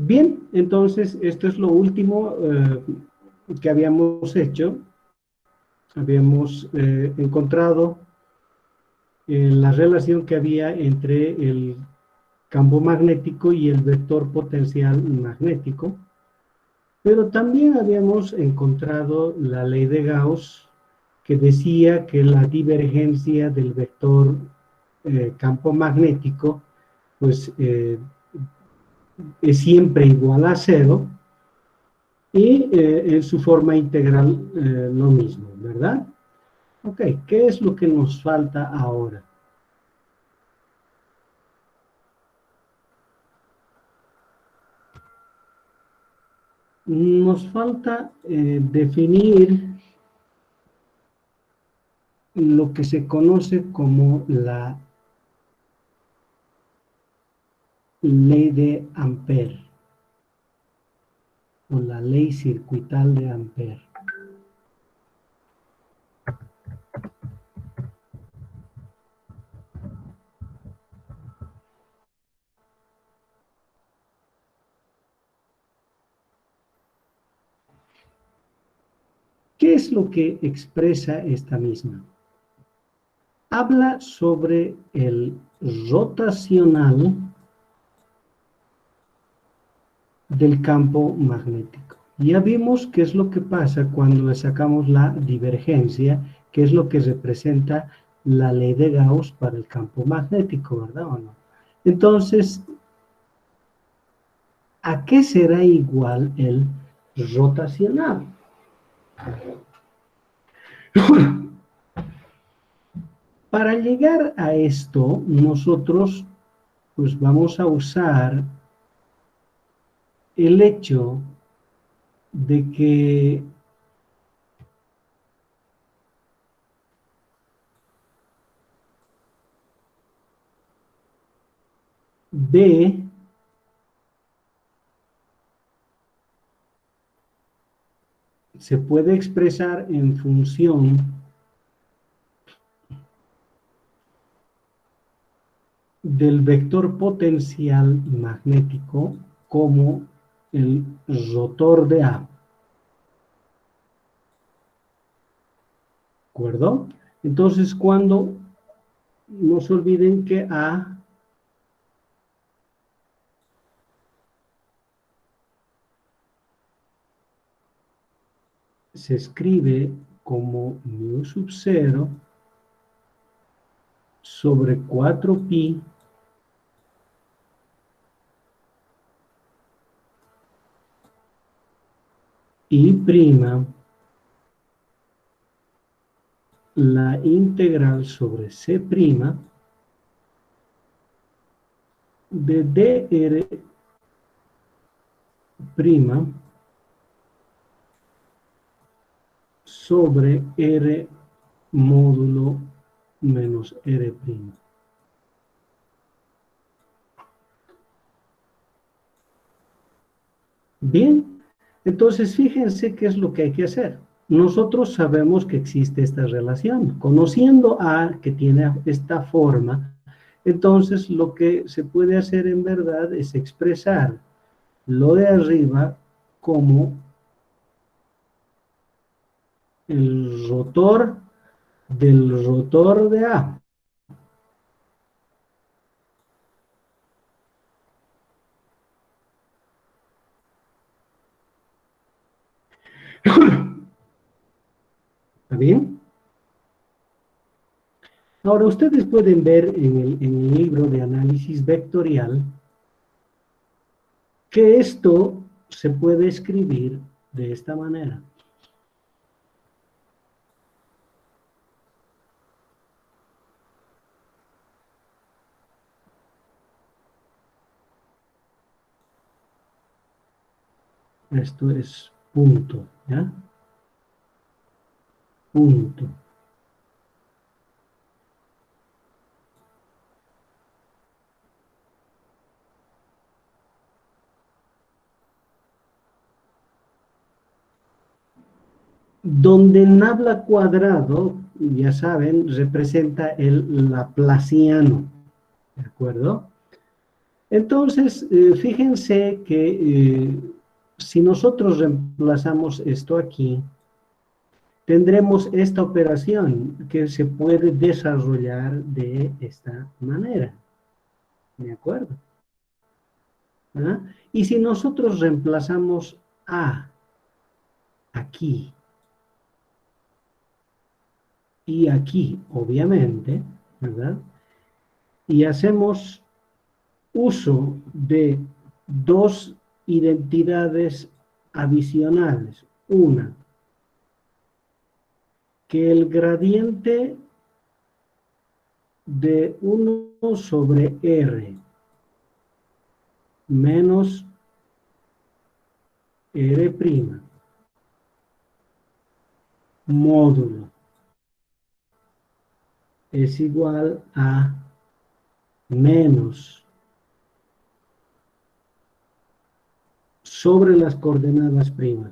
Bien, entonces esto es lo último que habíamos hecho. Habíamos encontrado la relación que había entre el campo magnético y el vector potencial magnético, pero también habíamos encontrado la ley de Gauss que decía que la divergencia del vector campo magnético pues es siempre igual a cero y en su forma integral lo mismo, ¿verdad? Ok, ¿qué es lo que nos falta ahora? Nos falta definir lo que se conoce como la ley de Ampère o la ley circuital de Ampère. ¿Qué es lo que expresa esta misma? Habla sobre el rotacional del campo magnético. Ya vimos qué es lo que pasa cuando le sacamos la divergencia, qué es lo que representa la ley de Gauss para el campo magnético, ¿verdad o no? Entonces, ¿a qué será igual el rotacional? Para llegar a esto, nosotros pues vamos a usar el hecho de que B se puede expresar en función del vector potencial magnético como el rotor de A. ¿De acuerdo? Entonces, cuando no se olviden que A se escribe como mu sub 0 sobre 4pi y prima la integral sobre c prima de dr prima sobre r módulo menos r prima. Bien, entonces fíjense qué es lo que hay que hacer. Nosotros sabemos que existe esta relación. Conociendo A, que tiene esta forma, entonces lo que se puede hacer en verdad es expresar lo de arriba como el rotor del rotor de A. ¿Está bien? Ahora, ustedes pueden ver en el libro de análisis vectorial que esto se puede escribir de esta manera. Esto es punto, ¿ya? Punto. Donde el nabla cuadrado, ya saben, representa el laplaciano, ¿de acuerdo? Entonces, fíjense que si nosotros reemplazamos esto aquí, tendremos esta operación que se puede desarrollar de esta manera. ¿De acuerdo? ¿Ah? Y si nosotros reemplazamos A aquí y aquí, obviamente, ¿verdad? Y hacemos uso de dos identidades adicionales. Una, que el gradiente de 1 sobre R menos R' módulo es igual a menos sobre las coordenadas prima.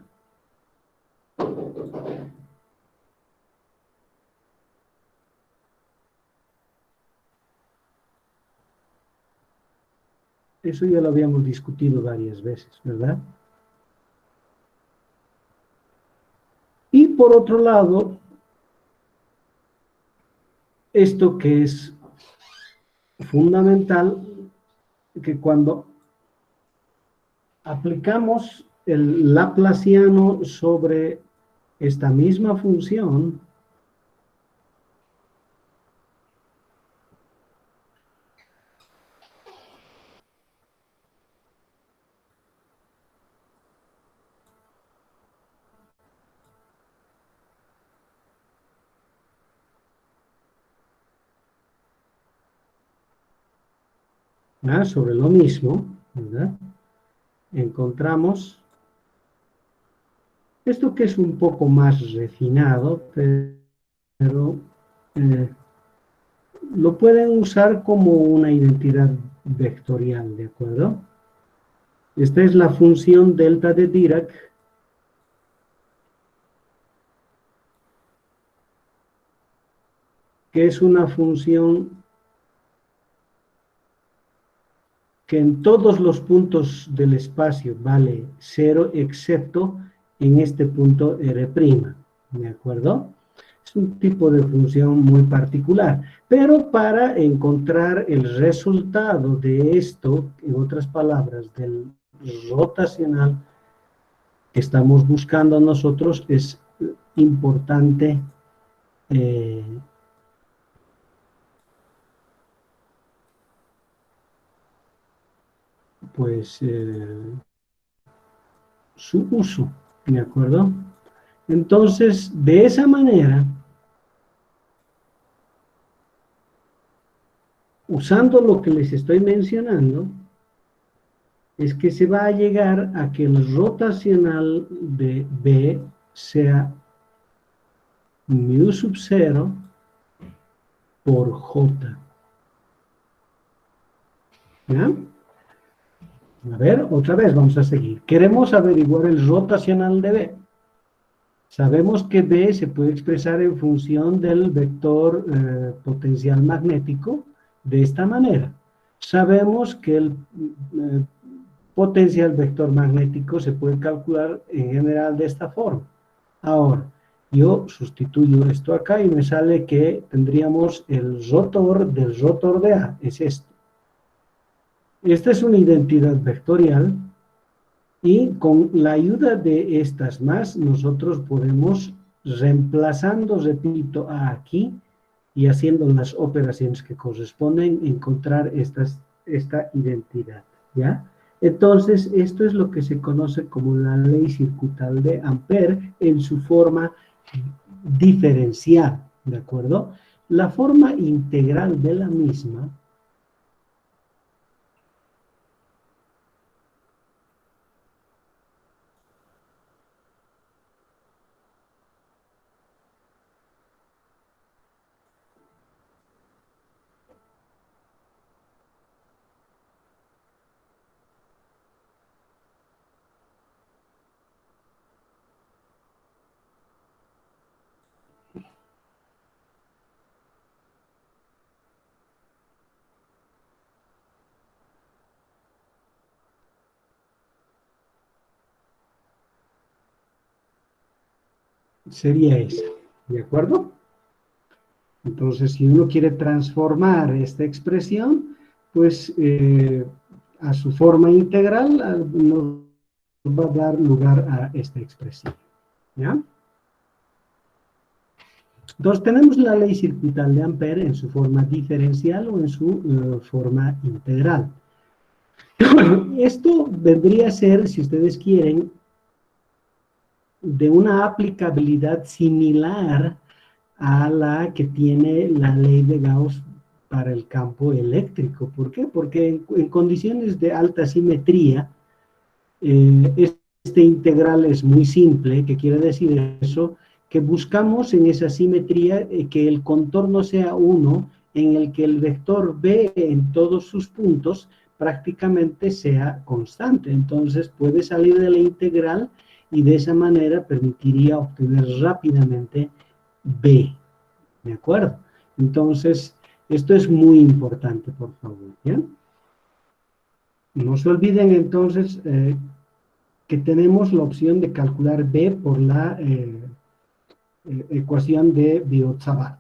Eso ya lo habíamos discutido varias veces, ¿verdad? Y por otro lado, esto que es fundamental, que cuando aplicamos el laplaciano sobre esta misma función, sobre lo mismo, ¿verdad? Encontramos esto que es un poco más refinado, pero lo pueden usar como una identidad vectorial, ¿de acuerdo? Esta es la función delta de Dirac, que es una función que en todos los puntos del espacio vale 0, excepto en este punto R', ¿de acuerdo? Es un tipo de función muy particular, pero para encontrar el resultado de esto, en otras palabras, del rotacional que estamos buscando nosotros, es importante pues su uso, ¿de acuerdo? Entonces, de esa manera, usando lo que les estoy mencionando, es que se va a llegar a que el rotacional de B sea mu sub 0 por J. ¿Ya? A ver, otra vez vamos a seguir. Queremos averiguar el rotacional de B. Sabemos que B se puede expresar en función del vector potencial magnético de esta manera. Sabemos que el potencial vector magnético se puede calcular en general de esta forma. Ahora, yo sustituyo esto acá y me sale que tendríamos el rotor del rotor de A, es esto. Esta es una identidad vectorial y con la ayuda de estas más, nosotros podemos, reemplazando, repito, A aquí y haciendo las operaciones que corresponden, encontrar esta identidad, ¿ya? Entonces, esto es lo que se conoce como la ley circuital de Ampère en su forma diferencial, ¿de acuerdo? La forma integral de la misma sería esa, ¿de acuerdo? Entonces, si uno quiere transformar esta expresión, pues a su forma integral nos va a dar lugar a esta expresión, ¿ya? Entonces, tenemos la ley circuital de Ampère en su forma diferencial o en su forma integral. Esto vendría a ser, si ustedes quieren, de una aplicabilidad similar a la que tiene la ley de Gauss para el campo eléctrico. ¿Por qué? Porque en condiciones de alta simetría, este integral es muy simple. ¿Qué quiere decir eso? Que buscamos en esa simetría que el contorno sea uno en el que el vector B en todos sus puntos prácticamente sea constante. Entonces puede salir de la integral y de esa manera permitiría obtener rápidamente B. ¿De acuerdo? Entonces, esto es muy importante, por favor. ¿Bien? No se olviden entonces que tenemos la opción de calcular B por la ecuación de Biot-Savart.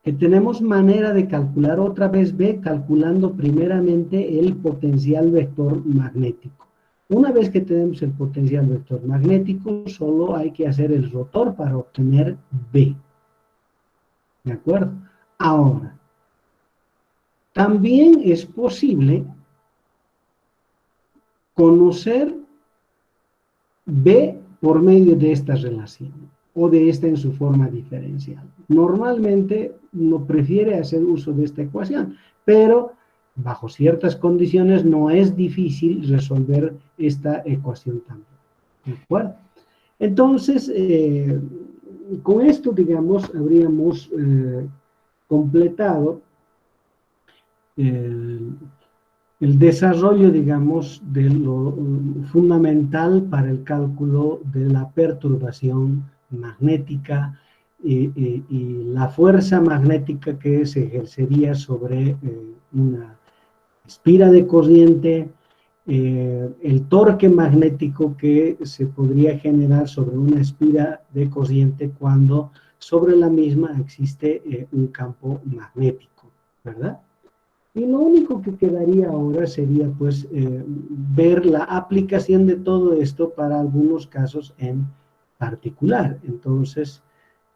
Que tenemos manera de calcular otra vez B calculando primeramente el potencial vector magnético. Una vez que tenemos el potencial vector magnético, solo hay que hacer el rotor para obtener B. ¿De acuerdo? Ahora, también es posible conocer B por medio de esta relación o de esta en su forma diferencial. Normalmente uno prefiere hacer uso de esta ecuación, pero bajo ciertas condiciones no es difícil resolver esta ecuación también. ¿De acuerdo? Entonces, con esto, digamos, habríamos completado el desarrollo, digamos, de lo fundamental para el cálculo de la perturbación magnética y la fuerza magnética que se ejercería sobre una espira de corriente, el torque magnético que se podría generar sobre una espira de corriente cuando sobre la misma existe un campo magnético, ¿verdad? Y lo único que quedaría ahora sería pues ver la aplicación de todo esto para algunos casos en particular. Entonces,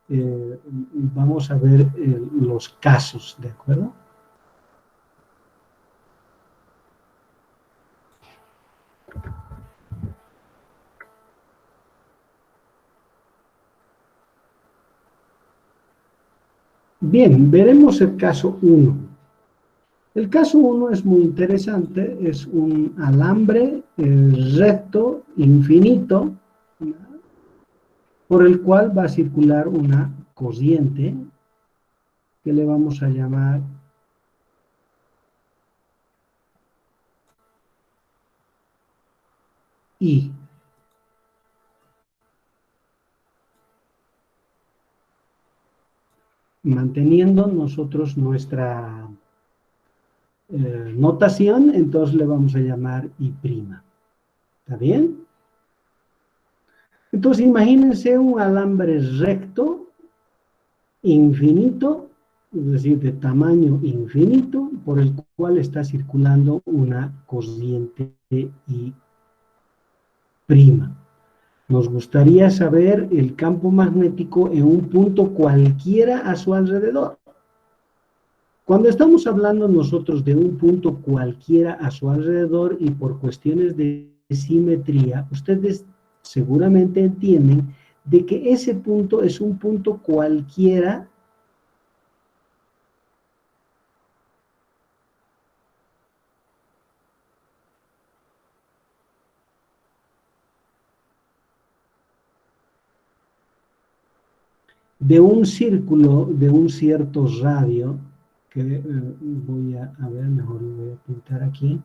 vamos a ver los casos, ¿de acuerdo? Bien, veremos el caso 1. El caso 1 es muy interesante, es un alambre recto, infinito, por el cual va a circular una corriente que le vamos a llamar I. Manteniendo nosotros nuestra notación, entonces le vamos a llamar I'. ¿Está bien? Entonces imagínense un alambre recto, infinito, es decir, de tamaño infinito, por el cual está circulando una corriente I'. Nos gustaría saber el campo magnético en un punto cualquiera a su alrededor. Cuando estamos hablando nosotros de un punto cualquiera a su alrededor y por cuestiones de simetría, ustedes seguramente entienden de que ese punto es un punto cualquiera de un círculo de un cierto radio, que voy a ver, mejor lo voy a pintar aquí.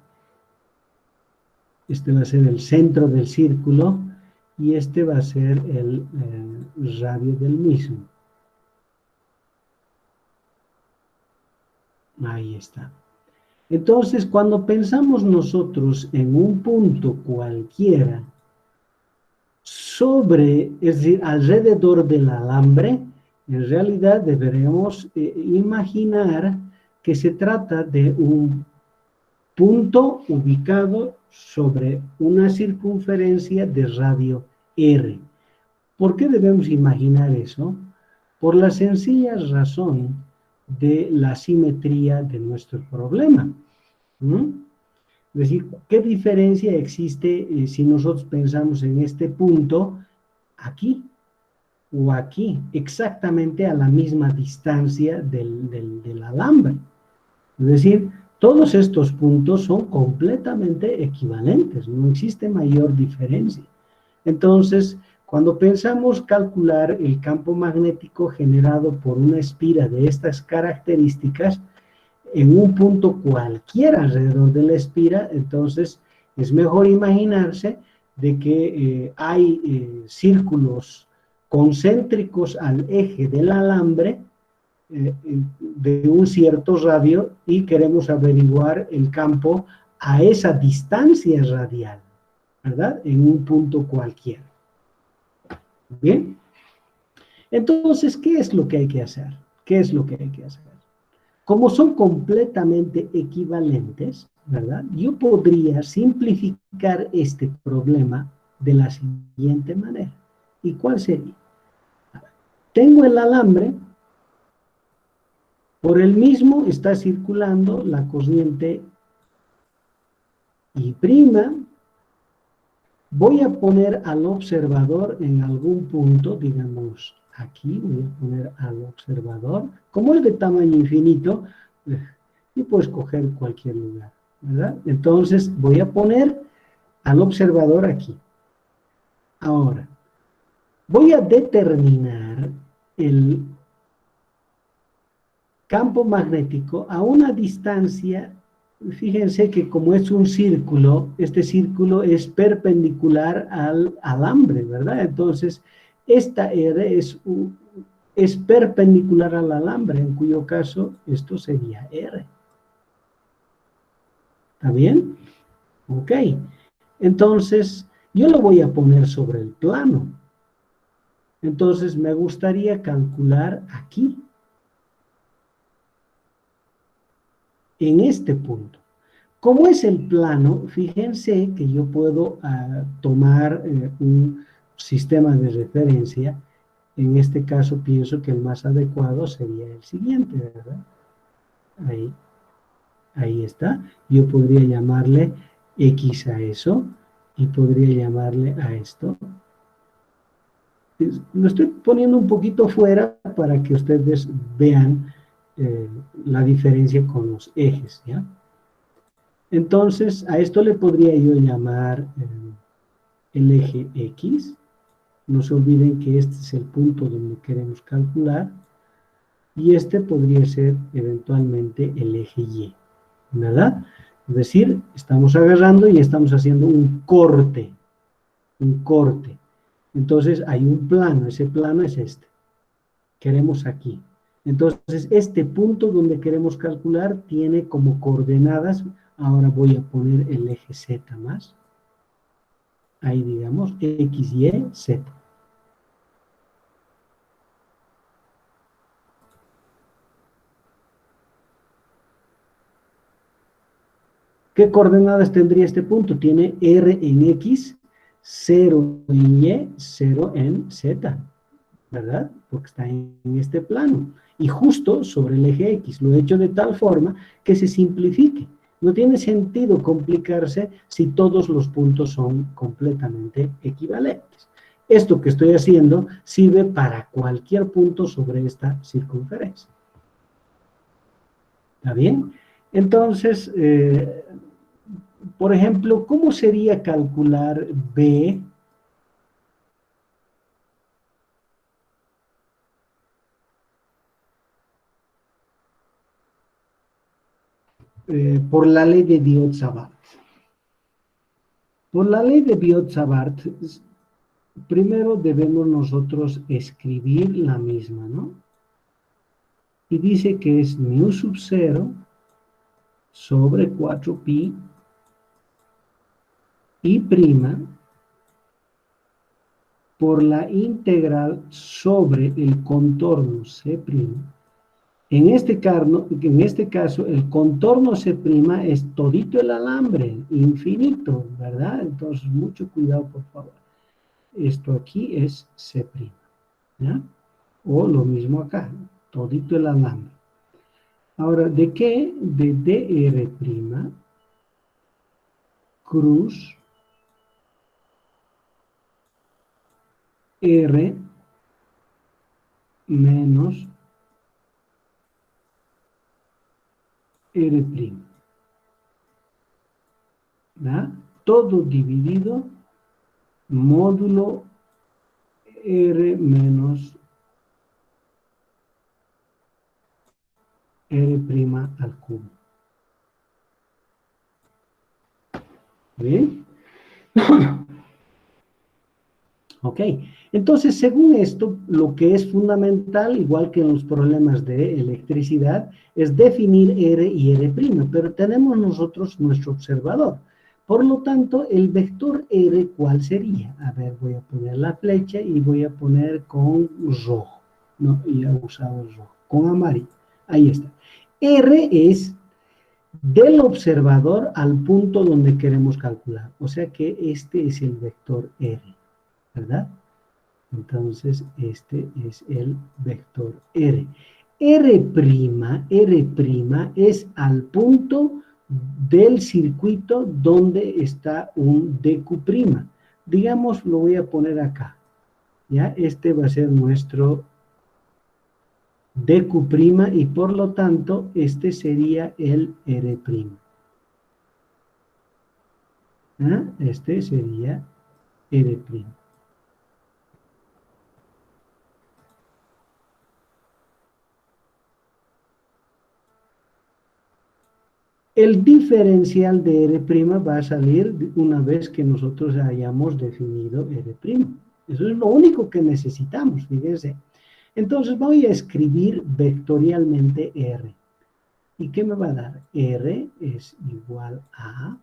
Este va a ser el centro del círculo y este va a ser el radio del mismo. Ahí está. Entonces, cuando pensamos nosotros en un punto cualquiera, sobre, es decir, alrededor del alambre, en realidad deberemos imaginar que se trata de un punto ubicado sobre una circunferencia de radio R. ¿Por qué debemos imaginar eso? Por la sencilla razón de la simetría de nuestro problema. Es decir, ¿qué diferencia existe si nosotros pensamos en este punto aquí o aquí, exactamente a la misma distancia del alambre? Es decir, todos estos puntos son completamente equivalentes, no existe mayor diferencia. Entonces, cuando pensamos calcular el campo magnético generado por una espira de estas características, en un punto cualquiera alrededor de la espira, entonces es mejor imaginarse de que hay círculos concéntricos al eje del alambre de un cierto radio y queremos averiguar el campo a esa distancia radial, ¿verdad? En un punto cualquiera. ¿Bien? Entonces, ¿qué es lo que hay que hacer? ¿Qué es lo que hay que hacer? Como son completamente equivalentes, ¿verdad? Yo podría simplificar este problema de la siguiente manera. ¿Y cuál sería? Tengo el alambre, por el mismo está circulando la corriente I'. Voy a poner al observador en algún punto, digamos aquí, voy a poner al observador. Como es de tamaño infinito, y puedo escoger cualquier lugar, ¿verdad? Entonces voy a poner al observador aquí. Ahora, voy a determinar el campo magnético a una distancia. Fíjense que como es un círculo, este círculo es perpendicular al alambre, ¿verdad? Entonces, esta R es perpendicular al alambre, en cuyo caso esto sería R. ¿Está bien? Ok. Entonces, yo lo voy a poner sobre el plano. Entonces, me gustaría calcular aquí, en este punto. Como es el plano, fíjense que yo puedo tomar un sistema de referencia. En este caso pienso que el más adecuado sería el siguiente, ¿verdad? Ahí está. Yo podría llamarle X a eso y podría llamarle a esto. Lo estoy poniendo un poquito fuera para que ustedes vean la diferencia con los ejes, ¿ya? Entonces, a esto le podría yo llamar el eje X. No se olviden que este es el punto donde queremos calcular. Y este podría ser eventualmente el eje Y, ¿verdad? Es decir, estamos agarrando y estamos haciendo un corte. Un corte. Entonces, hay un plano. Ese plano es este. Queremos aquí. Entonces, este punto donde queremos calcular tiene como coordenadas. Ahora voy a poner el eje Z más. Ahí digamos, X, Y, Z. ¿Qué coordenadas tendría este punto? Tiene R en X, 0 en Y, 0 en Z, ¿verdad? Porque está en este plano. Y justo sobre el eje X. Lo he hecho de tal forma que se simplifique. No tiene sentido complicarse si todos los puntos son completamente equivalentes. Esto que estoy haciendo sirve para cualquier punto sobre esta circunferencia. ¿Está bien? Entonces, por ejemplo, ¿cómo sería calcular B? Por la ley de Biot-Savart. Por la ley de Biot-Savart, primero debemos nosotros escribir la misma, ¿no? Y dice que es mu sub 0 sobre 4pi y prima por la integral sobre el contorno C'. En este caso, el contorno C' es todito el alambre, infinito, ¿verdad? Entonces, mucho cuidado, por favor. Esto aquí es C', ¿ya? O lo mismo acá, todito el alambre. Ahora, ¿de qué? De dr' cruz R menos R', ¿verdad? Todo dividido módulo R menos R' al cubo. ¿Bien? Ok, entonces según esto, lo que es fundamental, igual que en los problemas de electricidad, es definir R y R', pero tenemos nosotros nuestro observador. Por lo tanto, el vector R, ¿cuál sería? A ver, voy a poner la flecha y voy a poner con rojo. No, ya he usado el rojo, con amarillo. Ahí está. R es del observador al punto donde queremos calcular. O sea que este es el vector R, ¿verdad? Entonces, este es el vector R. R' es al punto del circuito donde está un DQ'. Digamos, lo voy a poner acá. ¿Ya? Este va a ser nuestro DQ' y por lo tanto, este sería el R'. ¿Ah? Este sería R'. El diferencial de R' va a salir una vez que nosotros hayamos definido R'. Eso es lo único que necesitamos, fíjense. Entonces voy a escribir vectorialmente R. ¿Y qué me va a dar? R es igual a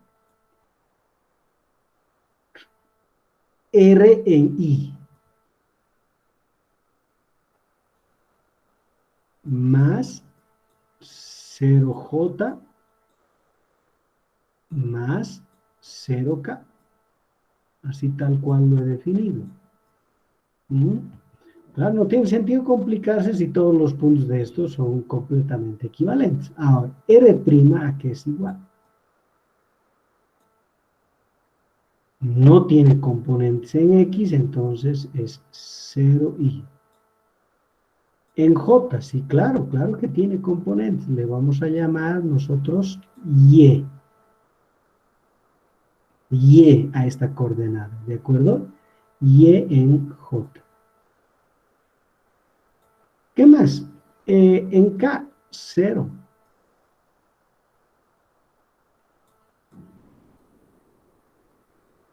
R en I más 0J más 0K. Así tal cual lo he definido. Claro, no tiene sentido complicarse si todos los puntos de estos son completamente equivalentes. Ahora, R' a qué es igual. No tiene componentes en X, entonces es 0i. En J, sí, claro, claro que tiene componentes. Le vamos a llamar nosotros Y. Y a esta coordenada, ¿de acuerdo? Y en J. ¿Qué más? En K, 0.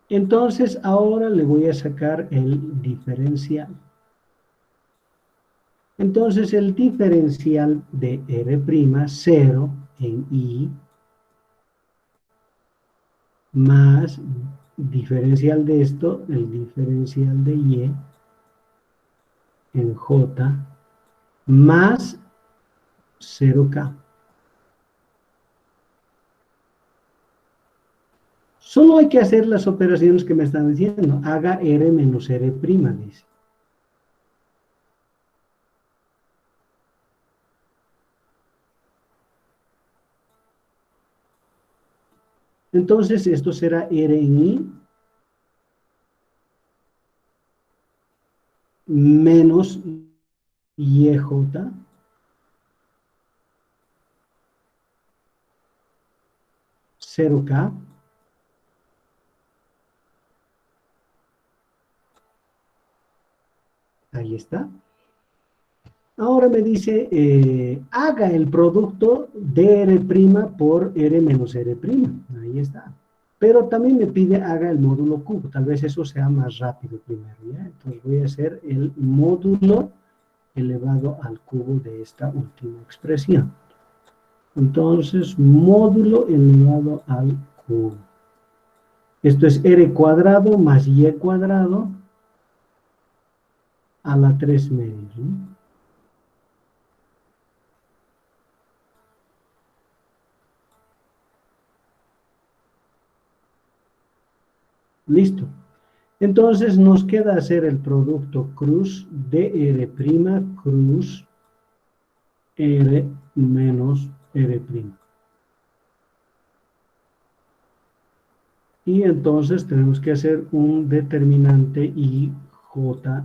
Entonces, ahora le voy a sacar el diferencial. Entonces, el diferencial de R', 0 en I, más diferencial de esto, el diferencial de Y en J, más 0K. Solo hay que hacer las operaciones que me están diciendo. Haga R menos R', dice. Entonces, esto será R en I menos YJ 0K ahí está. Ahora me dice, haga el producto de R' por R menos R'. Ahí está. Pero también me pide haga el módulo cubo. Tal vez eso sea más rápido primero, ¿ya? Entonces voy a hacer el módulo elevado al cubo de esta última expresión. Entonces, módulo elevado al cubo. Esto es R cuadrado más Y cuadrado a la 3 medios, ¿no? Listo. Entonces nos queda hacer el producto cruz dr' cruz r menos r'. Y entonces tenemos que hacer un determinante IJK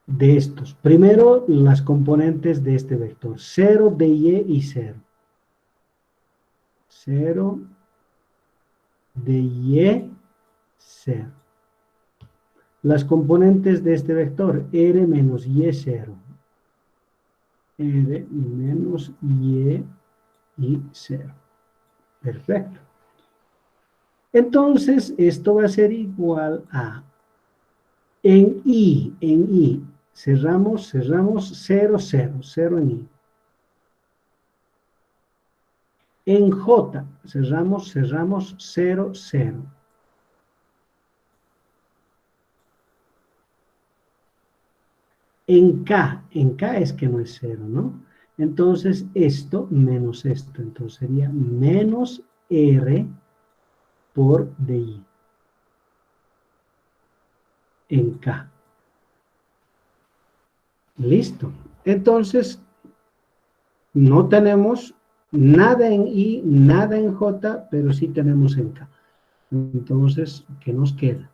de estos. Primero, las componentes de este vector. 0, dy y 0. 0, dy, 0. Las componentes de este vector, r menos y0. R menos y 0. Perfecto. Entonces, esto va a ser igual a, en I, cerramos, 0, 0, 0 en I. En J, cerramos, 0, 0. En K es que no es 0, ¿no? Entonces, esto menos esto. Entonces, sería menos R por DI. En K. Listo. Entonces, no tenemos nada en I, nada en J, pero sí tenemos en K. Entonces, ¿qué nos queda?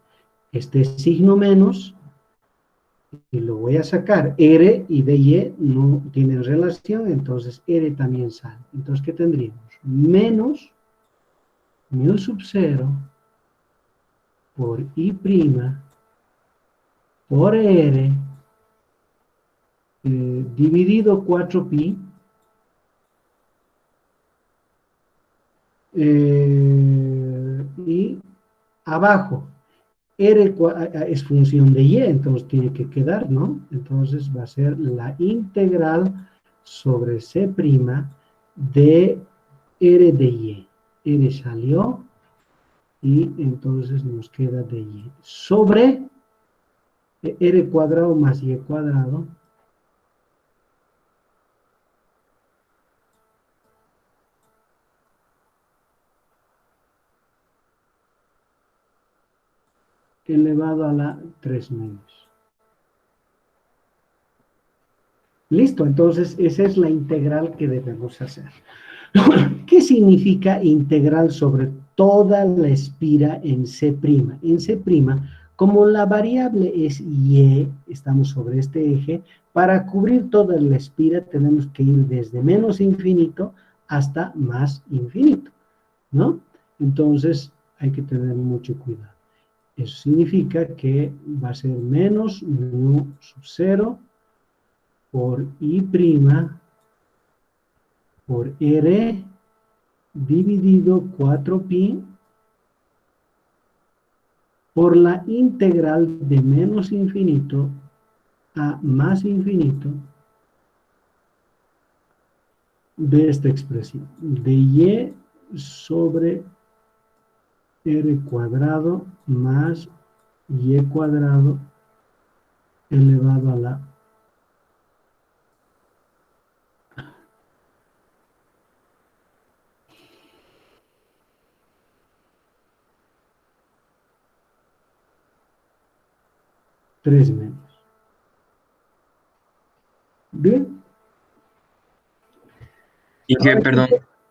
Este signo menos, y lo voy a sacar. R y dy no tienen relación, entonces R también sale. Entonces, ¿qué tendríamos? Menos mu sub 0 por I' por R dividido 4pi y abajo R es función de Y, entonces tiene que quedar, ¿no? Entonces va a ser la integral sobre C' de R de Y. R salió y entonces nos queda de Y. Sobre R cuadrado más Y cuadrado elevado a la 3 medios. Listo, entonces esa es la integral que debemos hacer. ¿Qué significa integral sobre toda la espira en C'? En C', como la variable es Y, estamos sobre este eje, para cubrir toda la espira tenemos que ir desde menos infinito hasta más infinito, ¿no? Entonces hay que tener mucho cuidado. Eso significa que va a ser menos mu sub 0 por I' por R dividido 4pi por la integral de menos infinito a más infinito de esta expresión, de Y sobre R cuadrado más Y cuadrado elevado a la 3 menos. Bien. Y que, Ahora, perdón,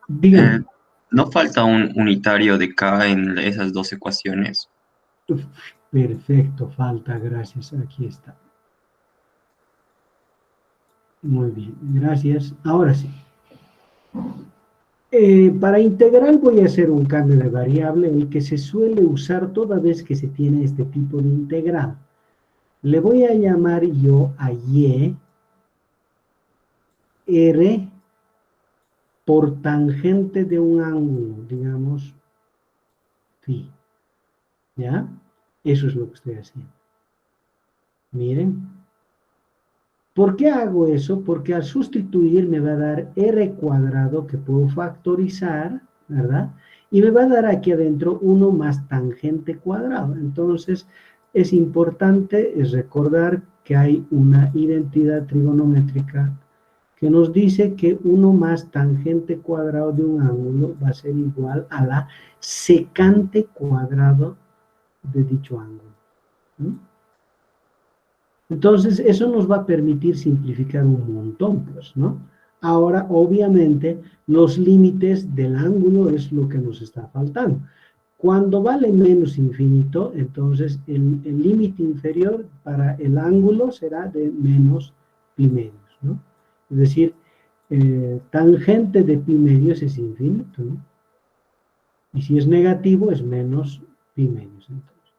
dígame. eh, ¿no falta un unitario de K en esas dos ecuaciones? Uf, perfecto, falta, gracias. Aquí está. Muy bien, gracias. Ahora sí. Para integral voy a hacer un cambio de variable, el que se suele usar toda vez que se tiene este tipo de integral. Le voy a llamar yo a Y R por tangente de un ángulo, digamos, phi. ¿Ya? Eso es lo que estoy haciendo. Miren. ¿Por qué hago eso? Porque al sustituir me va a dar R cuadrado que puedo factorizar, ¿verdad? Y me va a dar aquí adentro 1 más tangente cuadrado. Entonces, es importante recordar que hay una identidad trigonométrica que nos dice que 1 más tangente cuadrado de un ángulo va a ser igual a la secante cuadrado de dicho ángulo, ¿no? Entonces, eso nos va a permitir simplificar un montón, pues, ¿no? Ahora, obviamente, los límites del ángulo es lo que nos está faltando. Cuando vale menos infinito, entonces el límite inferior para el ángulo será de menos pi medios, ¿no? Es decir, tangente de pi medios es infinito, ¿no? Y si es negativo, es menos pi medios, entonces.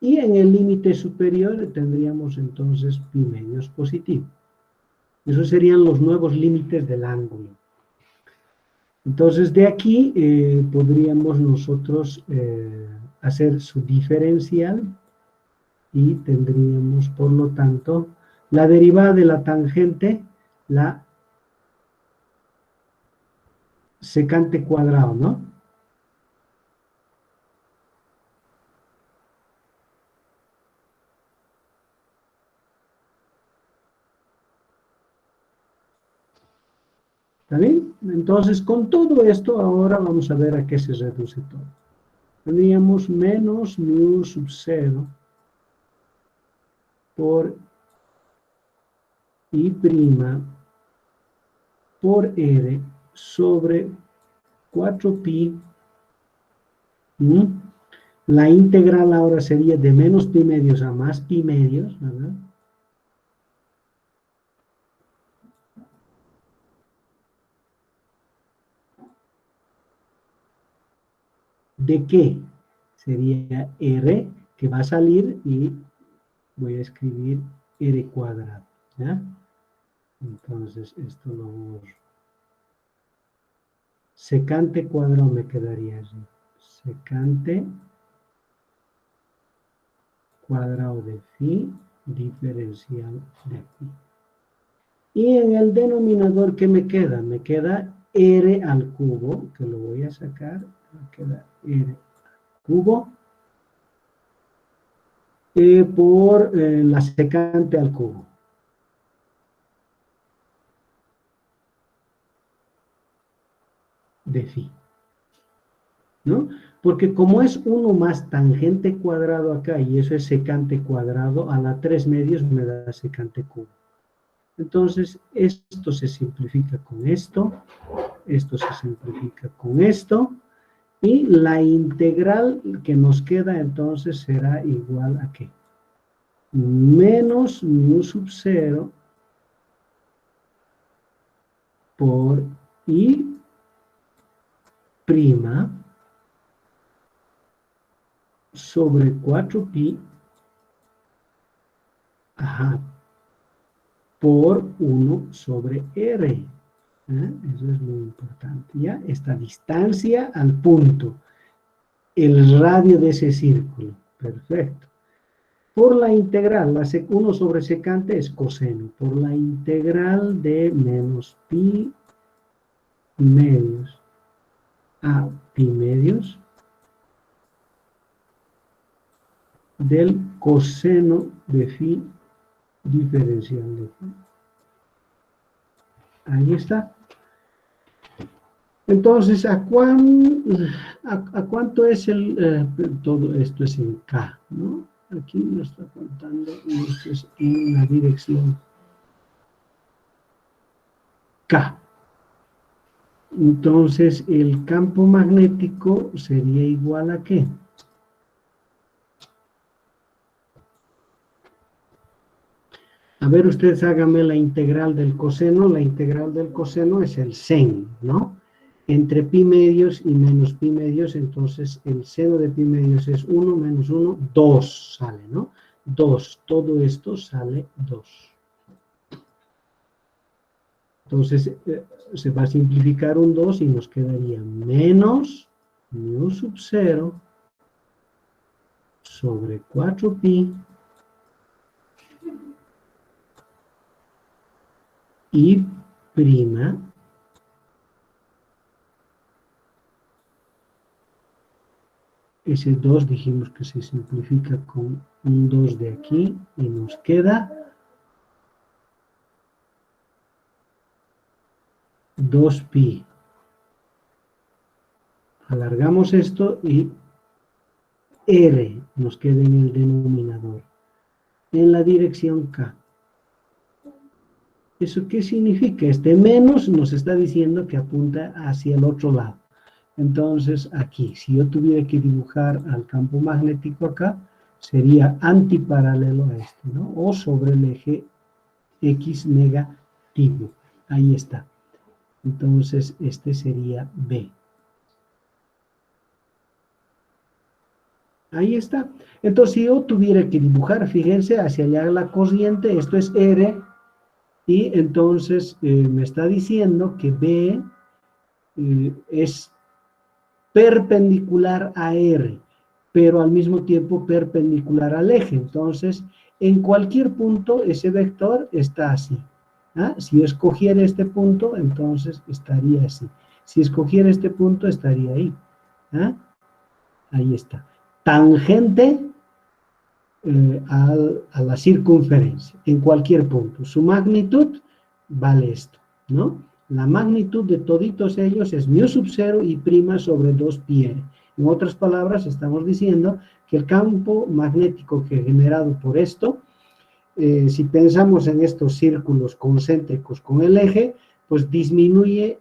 Y en el límite superior tendríamos entonces pi medios positivo. Esos serían los nuevos límites del ángulo. Entonces, de aquí podríamos nosotros hacer su diferencial y tendríamos, por lo tanto, la derivada de la tangente, la secante cuadrado, ¿no? ¿Está bien? Entonces, con todo esto, ahora vamos a ver a qué se reduce todo. Tendríamos menos mu sub 0 por I' por R sobre 4pi. La integral ahora sería de menos pi medios a más pi medios, ¿verdad? ¿De qué? Sería R, que va a salir, y voy a escribir R cuadrado, ¿ya? Entonces, esto lo borro. Secante cuadrado me quedaría así. Secante cuadrado de phi, diferencial de phi. Y en el denominador, ¿qué me queda? Me queda R al cubo, que lo voy a sacar. Me queda R al cubo por la secante al cubo. De phi, ¿no? Porque como es 1 más tangente cuadrado acá, y eso es secante cuadrado, a la 3 medios me da secante cubo. Entonces, esto se simplifica con esto se simplifica con esto, y la integral que nos queda entonces será igual a ¿qué? Menos mu sub 0 por I' sobre 4pi, por 1 sobre R. Eso es muy importante, ¿ya? Esta distancia al punto, el radio de ese círculo. Perfecto. Por la integral, 1 sobre secante es coseno, por la integral de menos pi medios a pi medios del coseno de phi diferencial de phi. Ahí está. Entonces, ¿a cuánto es todo esto es en K, ¿no? Aquí nos está contando, esto es en la dirección K. Entonces, el campo magnético sería igual a ¿qué? A ver, ustedes háganme la integral del coseno. La integral del coseno es el sen, ¿no? Entre pi medios y menos pi medios, entonces el seno de pi medios es 1 menos 1, 2 sale, ¿no? 2, todo esto sale 2. Entonces se va a simplificar un 2 y nos quedaría menos mu sub 0 sobre 4pi y prima ese 2 dijimos que se simplifica con un 2 de aquí y nos queda 2pi. Alargamos esto y r nos queda en el denominador, en la dirección k. ¿Eso qué significa? Este menos nos está diciendo que apunta hacia el otro lado. Entonces, aquí, si yo tuviera que dibujar al campo magnético acá, sería antiparalelo a este, ¿no? O sobre el eje X negativo. Ahí está. Entonces, este sería B. Ahí está. Entonces, si yo tuviera que dibujar, fíjense, hacia allá la corriente, esto es R, y entonces me está diciendo que B es perpendicular a R, pero al mismo tiempo perpendicular al eje. Entonces, en cualquier punto, ese vector está así. ¿Ah? Si escogiera este punto, entonces estaría así. Si escogiera este punto, estaría ahí. ¿Ah? Ahí está. Tangente a la circunferencia, en cualquier punto. Su magnitud vale esto, ¿no? La magnitud de toditos ellos es mu sub 0 y prima sobre 2pi r. En otras palabras, estamos diciendo que el campo magnético que generado por esto, si pensamos en estos círculos concéntricos con el eje, pues disminuye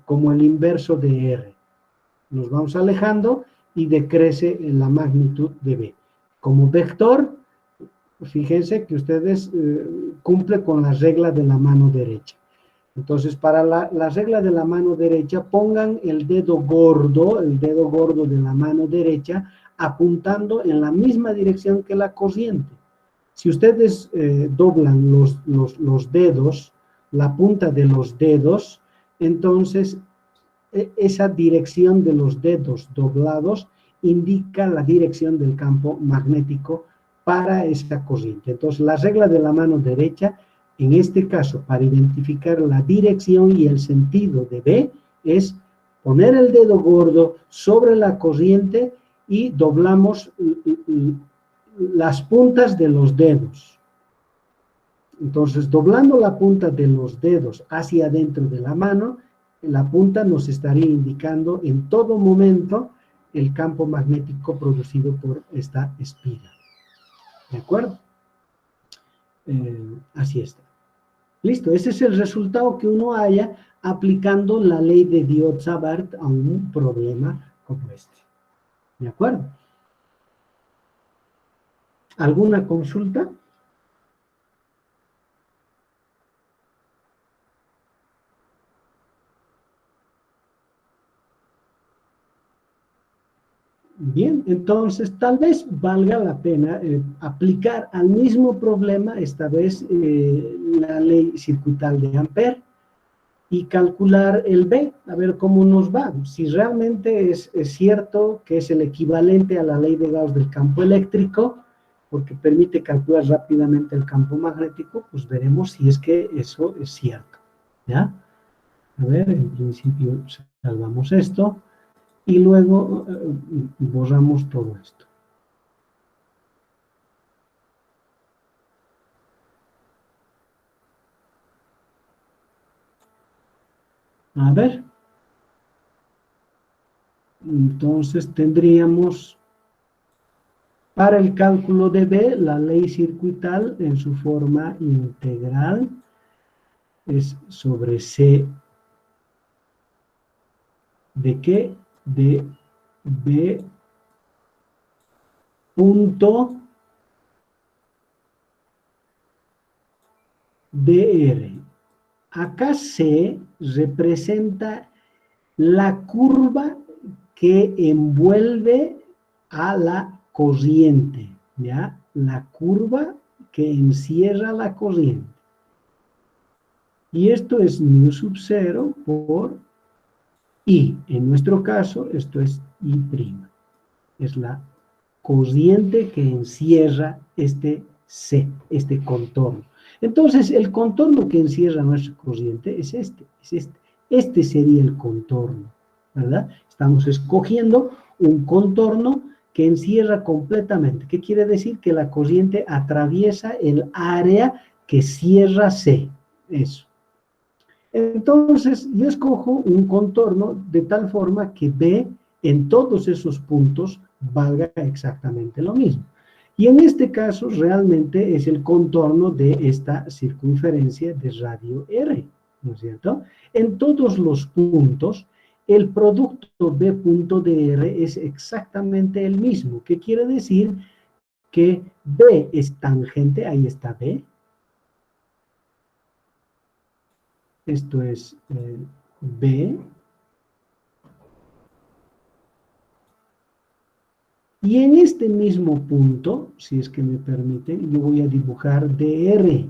como el inverso de r. Nos vamos alejando y decrece en la magnitud de b. Como vector, fíjense que ustedes cumplen con la regla de la mano derecha. Entonces, para la regla de la mano derecha, pongan el dedo gordo de la mano derecha, apuntando en la misma dirección que la corriente. Si ustedes doblan los dedos, la punta de los dedos, entonces esa dirección de los dedos doblados indica la dirección del campo magnético para esta corriente. Entonces, la regla de la mano derecha, en este caso, para identificar la dirección y el sentido de B, es poner el dedo gordo sobre la corriente y doblamos las puntas de los dedos. Entonces, doblando la punta de los dedos hacia adentro de la mano, la punta nos estaría indicando en todo momento el campo magnético producido por esta espiral. ¿De acuerdo? Así está. Listo, ese es el resultado que uno haya aplicando la ley de Diot-Savart a un problema como este. ¿De acuerdo? ¿Alguna consulta? Bien, entonces tal vez valga la pena aplicar al mismo problema, esta vez la ley circuital de Ampère, y calcular el B, a ver cómo nos va. Si realmente es cierto que es el equivalente a la ley de Gauss del campo eléctrico, porque permite calcular rápidamente el campo magnético, pues veremos si es que eso es cierto. ¿Ya? A ver, en principio salvamos esto. Y luego borramos todo esto. A ver. Entonces tendríamos para el cálculo de B la ley circuital en su forma integral es sobre C. ¿De qué? De B punto dr. Acá C representa la curva que envuelve a la corriente, ¿ya? La curva que encierra la corriente. Y esto es mu sub 0 por I. En nuestro caso, esto es I'. Es la corriente que encierra este C, este contorno. Entonces, el contorno que encierra nuestra corriente es este, es este. Este sería el contorno, ¿verdad? Estamos escogiendo un contorno que encierra completamente. ¿Qué quiere decir? Que la corriente atraviesa el área que cierra C. Eso. Entonces, yo escojo un contorno de tal forma que B en todos esos puntos valga exactamente lo mismo. Y en este caso, realmente es el contorno de esta circunferencia de radio R, ¿no es cierto? En todos los puntos, el producto B punto de R es exactamente el mismo. ¿Qué quiere decir? Que B es tangente, ahí está B. Esto es B. Y en este mismo punto, si es que me permiten, yo voy a dibujar DR.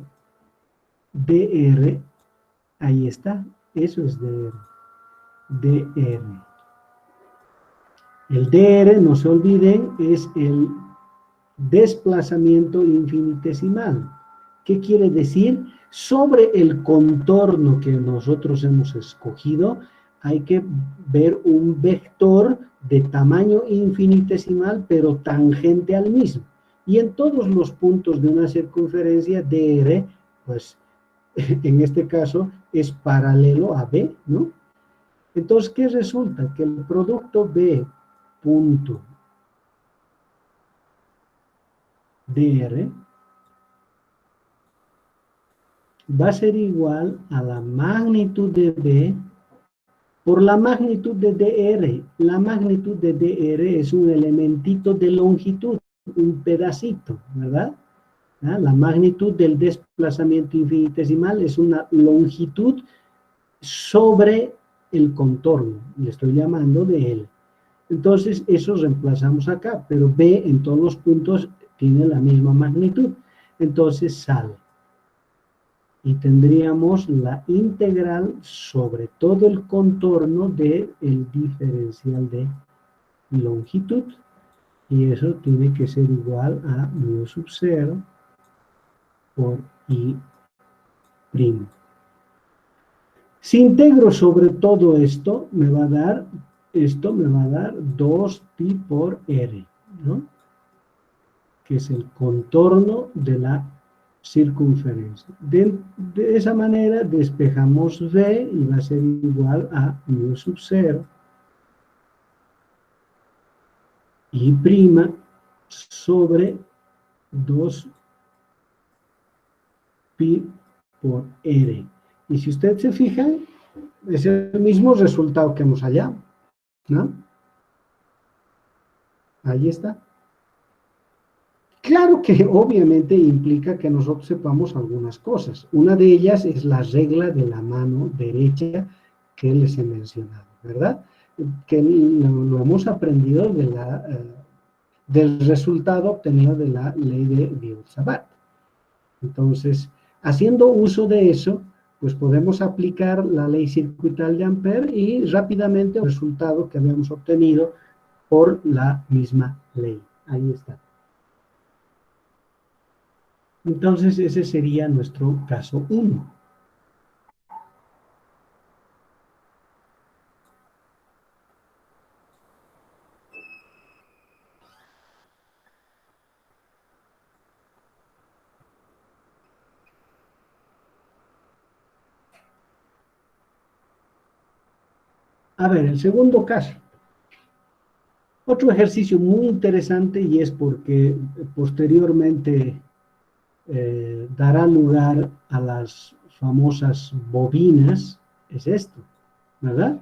DR, ahí está, eso es DR. DR. El DR, no se olviden, es el desplazamiento infinitesimal. ¿Qué quiere decir? Sobre el contorno que nosotros hemos escogido, hay que ver un vector de tamaño infinitesimal, pero tangente al mismo. Y en todos los puntos de una circunferencia, DR, pues en este caso es paralelo a B, ¿no? Entonces, ¿qué resulta? Que el producto B punto DR va a ser igual a la magnitud de B por la magnitud de DR. La magnitud de DR es un elementito de longitud, un pedacito, ¿verdad? ¿Ah? La magnitud del desplazamiento infinitesimal es una longitud sobre el contorno, le estoy llamando de L. Entonces, eso reemplazamos acá, pero B en todos los puntos tiene la misma magnitud. Entonces, sale. Y tendríamos la integral sobre todo el contorno del diferencial de longitud. Y eso tiene que ser igual a mu sub 0 por I'. Si integro sobre todo esto, me va a dar 2pi por R, ¿no? Que es el contorno de la circunferencia. De esa manera despejamos V y va a ser igual a mu sub 0 I' sobre 2pi por R. Y si usted se fija, es el mismo resultado que hemos hallado, ¿no? Ahí está. Claro que obviamente implica que nosotros sepamos algunas cosas. Una de ellas es la regla de la mano derecha que les he mencionado, ¿verdad? Que lo hemos aprendido del resultado obtenido de la ley de Biot-Savart. Entonces, haciendo uso de eso, pues podemos aplicar la ley circuital de Ampère y rápidamente el resultado que habíamos obtenido por la misma ley. Ahí está. Entonces, ese sería nuestro caso 1. A ver, el segundo caso. Otro ejercicio muy interesante y es porque posteriormente dará lugar a las famosas bobinas, es esto, ¿verdad?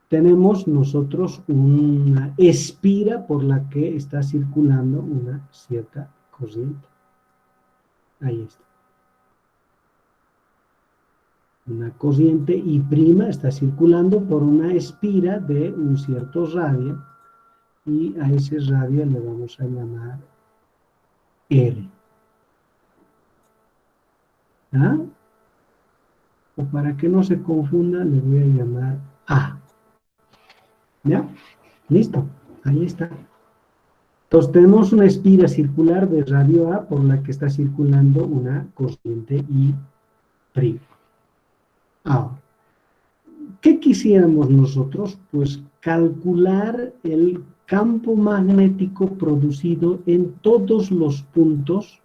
Tenemos nosotros una espira por la que está circulando una cierta corriente. Ahí está. Una corriente I' está circulando por una espira de un cierto radio y a ese radio le vamos a llamar R. ¿Ah? O para que no se confunda, le voy a llamar A. ¿Ya? Listo. Ahí está. Entonces tenemos una espira circular de radio A por la que está circulando una corriente I'. Ahora, ¿qué quisiéramos nosotros? Pues calcular el campo magnético producido en todos los puntos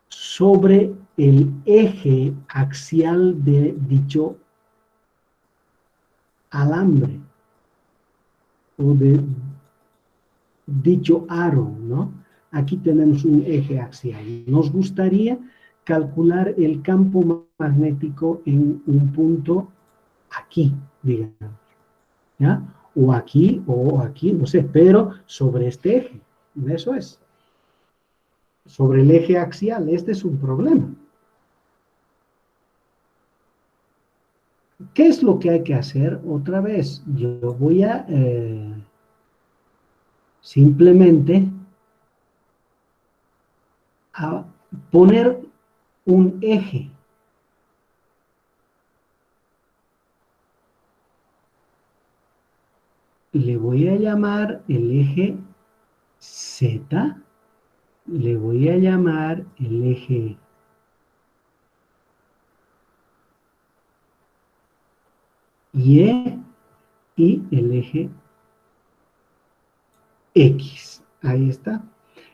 sobre el eje axial de dicho alambre o de dicho aro, ¿no? Aquí tenemos un eje axial. Nos gustaría calcular el campo magnético en un punto aquí, digamos, ¿ya? O aquí, no sé, pero sobre este eje. Eso es. Sobre el eje axial, este es un problema. ¿Qué es lo que hay que hacer otra vez? Yo voy a simplemente a poner un eje. Le voy a llamar el eje Z, le voy a llamar el eje Y y el eje X. Ahí está.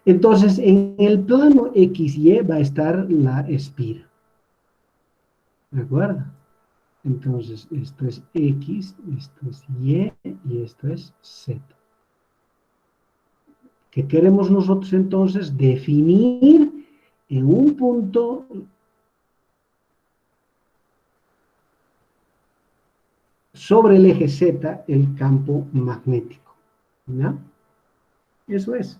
Entonces, en el plano XY va a estar la espira. ¿De acuerdo? Entonces, esto es X, esto es y esto es Z. ¿Qué queremos nosotros entonces? Definir en un punto sobre el eje Z el campo magnético. ¿Ya? Eso es.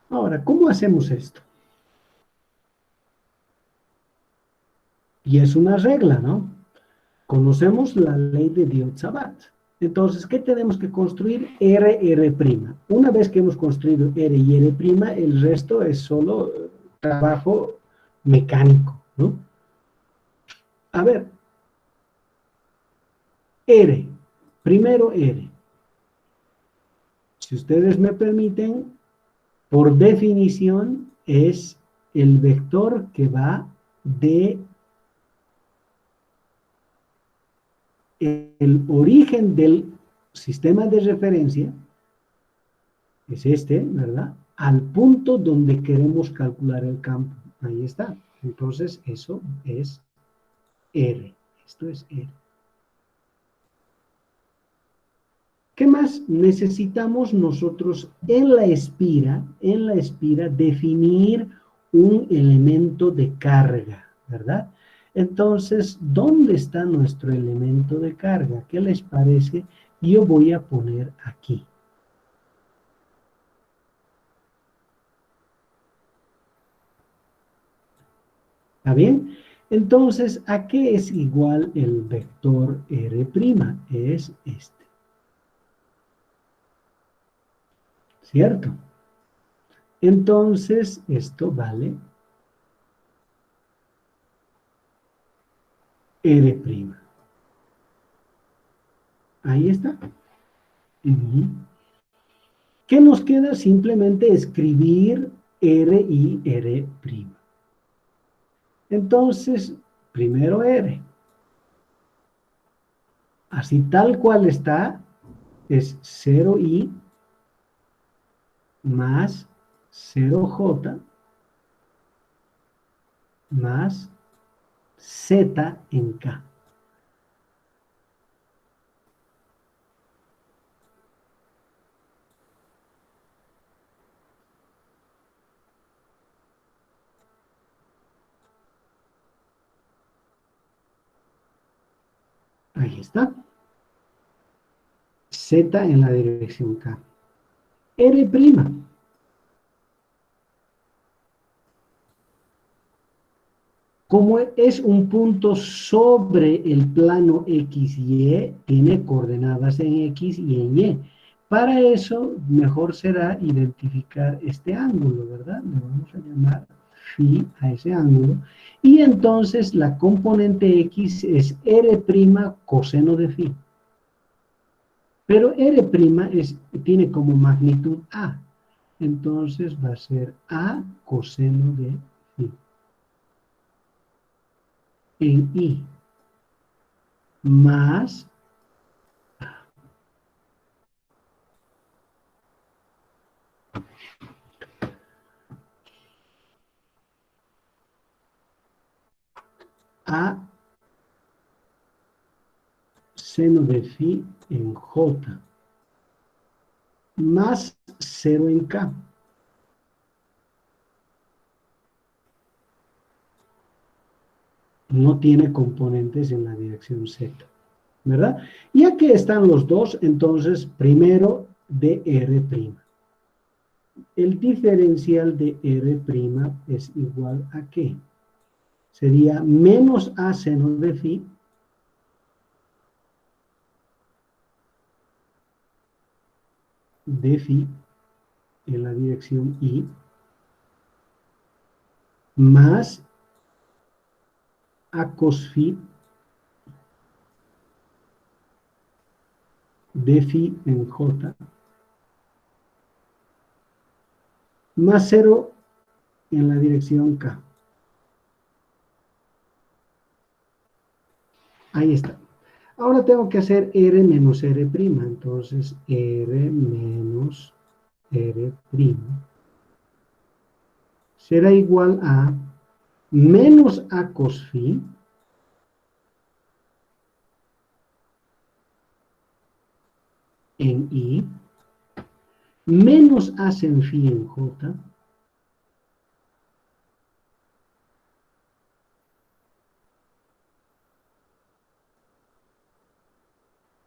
Ahora, ¿cómo hacemos esto? Y es una regla, ¿no? Conocemos la ley de Diot-Sabat. Entonces, ¿qué tenemos que construir? R, R'. Una vez que hemos construido R y R', el resto es solo trabajo mecánico, ¿no? A ver, R. Primero R. Si ustedes me permiten, por definición es el vector que va de el origen del sistema de referencia, es este, ¿verdad? Al punto donde queremos calcular el campo. Ahí está. Entonces, eso es R. Esto es R. ¿Qué más necesitamos nosotros en la espira? En la espira definir un elemento de carga, ¿verdad? Entonces, ¿dónde está nuestro elemento de carga? ¿Qué les parece? Yo voy a poner aquí. ¿Está bien? Entonces, ¿a qué es igual el vector R'? Es este. ¿Cierto? Entonces, esto vale R'. Ahí está. ¿Qué nos queda? Simplemente escribir R y R'. Entonces, primero R. Así tal cual está, es 0i más 0j más z en k. Ahí está. Z en la dirección K. R'. Como es un punto sobre el plano XY, tiene coordenadas en X y en Y. Para eso, mejor será identificar este ángulo, ¿verdad? Le vamos a llamar phi a ese ángulo. Y entonces la componente X es R' coseno de phi. Pero R' tiene como magnitud A. Entonces va a ser A coseno de phi en I más a seno de phi en J más 0 en K. No tiene componentes en la dirección Z, ¿verdad? Y aquí están los dos, entonces, primero dr'. El diferencial de R' es igual a ¿qué? Sería menos a seno de phi en la dirección I más a cos phi de phi en J más 0 en la dirección K. Ahí está. Ahora tengo que hacer R menos R', entonces R menos R' será igual a menos a cos phi en I menos a sen phi en J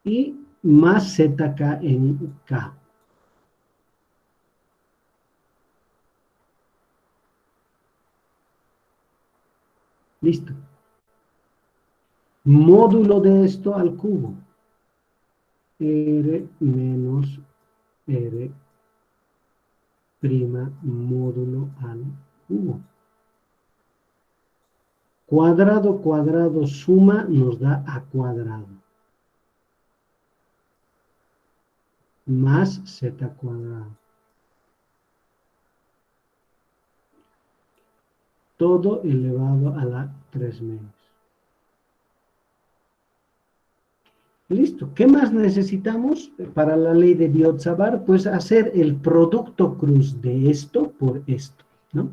y más zk en K. Listo. Módulo de esto al cubo. R menos R' módulo al cubo. Cuadrado, cuadrado, suma nos da a cuadrado. Más z cuadrado. Todo elevado a la 3 menos. Listo. ¿Qué más necesitamos para la ley de Biot-Savart? Pues hacer el producto cruz de esto por esto, ¿no?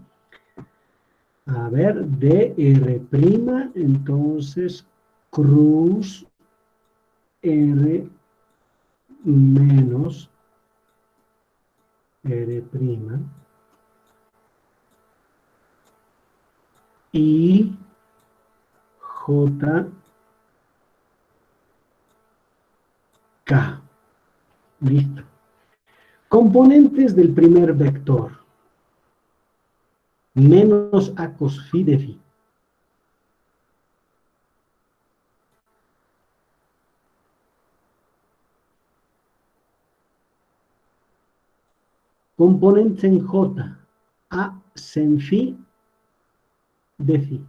A ver, dr', entonces cruz r menos r' y j k. Listo. Componentes del primer vector. Menos a cos phi de phi. Componentes en J. A sen phi de phi.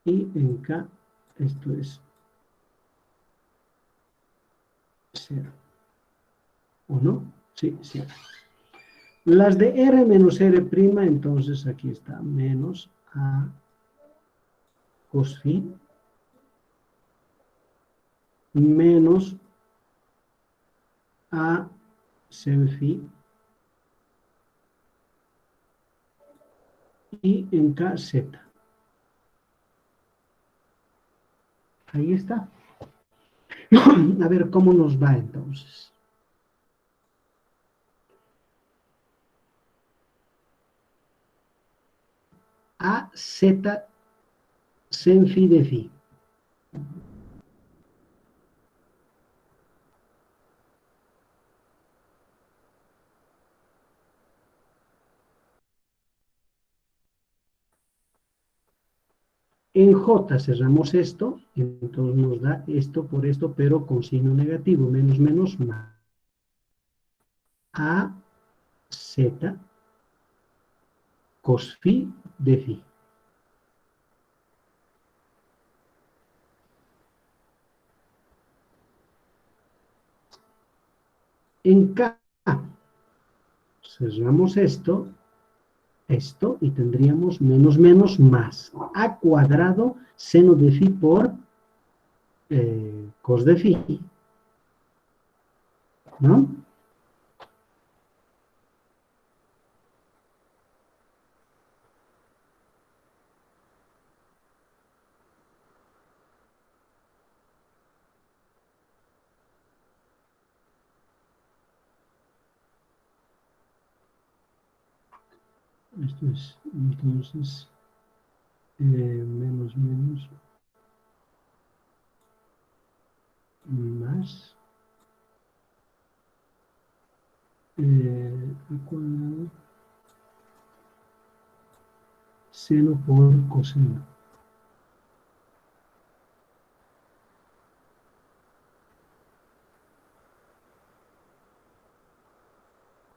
Y en K, esto es 0. ¿O no? Sí, 0. Las de R menos R', entonces aquí está, menos a cos phi menos a sen phi y en K, Z. Ahí está. A ver cómo nos va entonces. A, Z, sen phi de phi. En J cerramos esto, entonces nos da esto por esto, pero con signo negativo, menos menos más. A, Z, cos phi de phi. en K. Cerramos esto, y tendríamos menos menos más a cuadrado seno de phi por cos de phi, ¿no? Esto es, entonces, menos menos más a cuadrado seno por coseno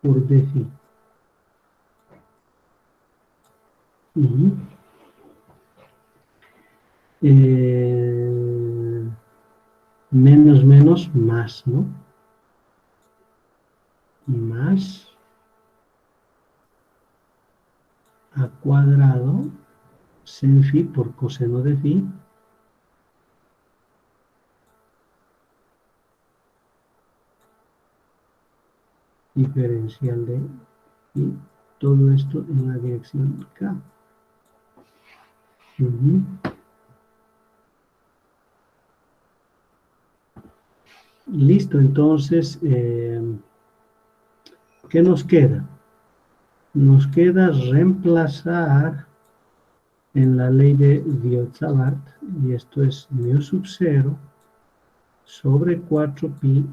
por d phi. Menos menos más, ¿no? Más a cuadrado sen phi por coseno de phi diferencial de y todo esto en la dirección K. Listo, entonces, ¿qué nos queda? Nos queda reemplazar en la ley de Biot-Savart, y esto es mu sub 0 sobre 4pi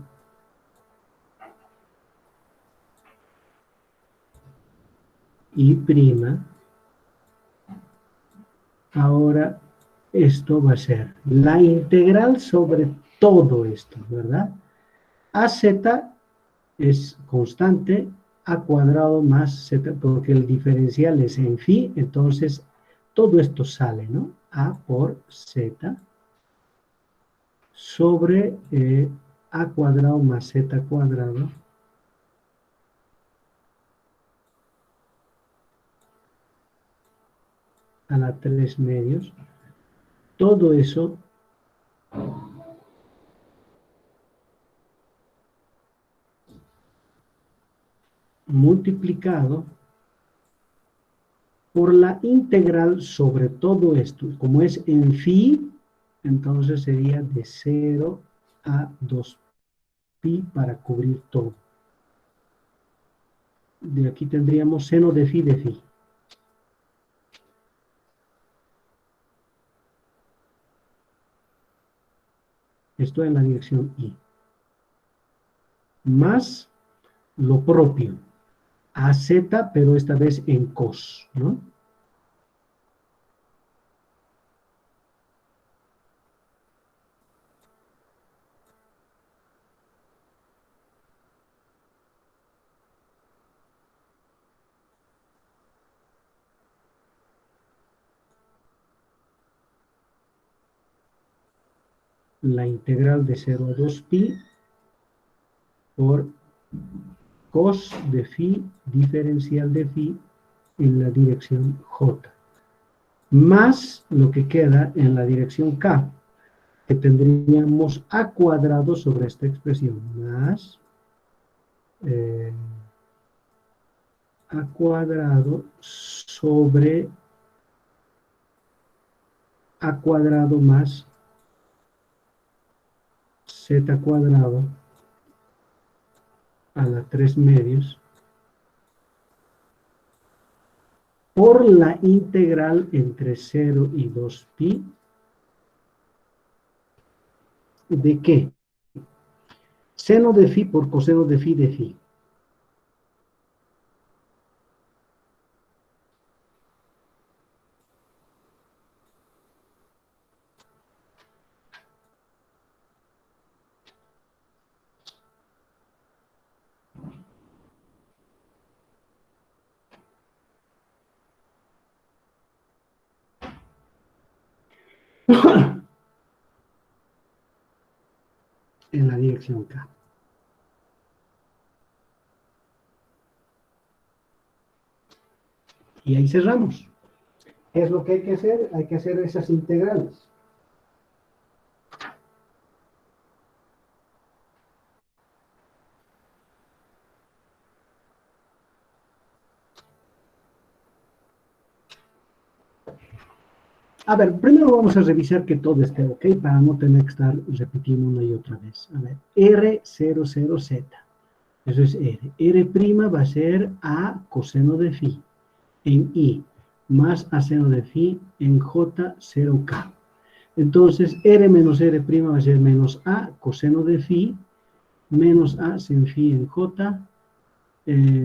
y prima. Ahora esto va a ser la integral sobre todo esto, ¿verdad? AZ es constante, a cuadrado más z, porque el diferencial es en phi, entonces todo esto sale, ¿no? A por z sobre a cuadrado más z cuadrado a la 3 medios. Todo eso multiplicado por la integral sobre todo esto. Como es en phi, entonces sería de 0 a 2pi para cubrir todo. De aquí tendríamos seno de phi de phi. Esto en la dirección I. Más lo propio, AZ, pero esta vez en cos, ¿no? La integral de 0 a 2pi por cos de phi diferencial de phi en la dirección J. Más lo que queda en la dirección K, que tendríamos a cuadrado sobre esta expresión, más a cuadrado sobre a cuadrado más z cuadrado a la 3 medios por la integral entre 0 y 2pi de qué? Seno de phi por coseno de phi de phi. En la dirección K. Y ahí cerramos. ¿Qué es lo que hay que hacer? Hay que hacer esas integrales. A ver, primero vamos a revisar que todo esté ok para no tener que estar repitiendo una y otra vez. A ver, R00Z. Eso es R. R' va a ser A coseno de phi en I más A seno de phi en J 0K. Entonces, R menos R' va a ser menos A coseno de phi menos A sin phi en J,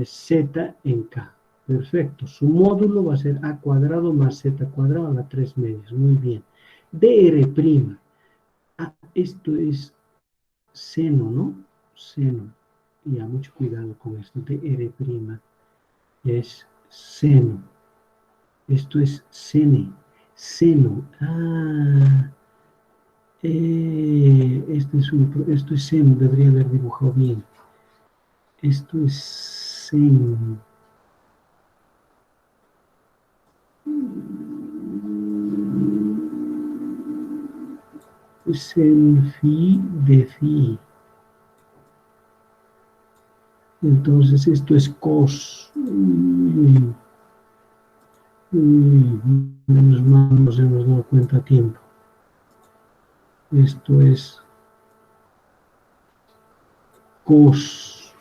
Z en K. Perfecto. Su módulo va a ser A cuadrado más Z cuadrado a la 3 medios. Muy bien. DR'. Ah, esto es seno, ¿no? Seno. Ya, mucho cuidado con esto. DR' es seno. Esto es sene. Seno. Ah. Esto es seno. Debería haber dibujado bien. Esto es seno. Sen phi de phi. Entonces esto es cos. Menos mal nos hemos dado cuenta a tiempo. Esto es cos.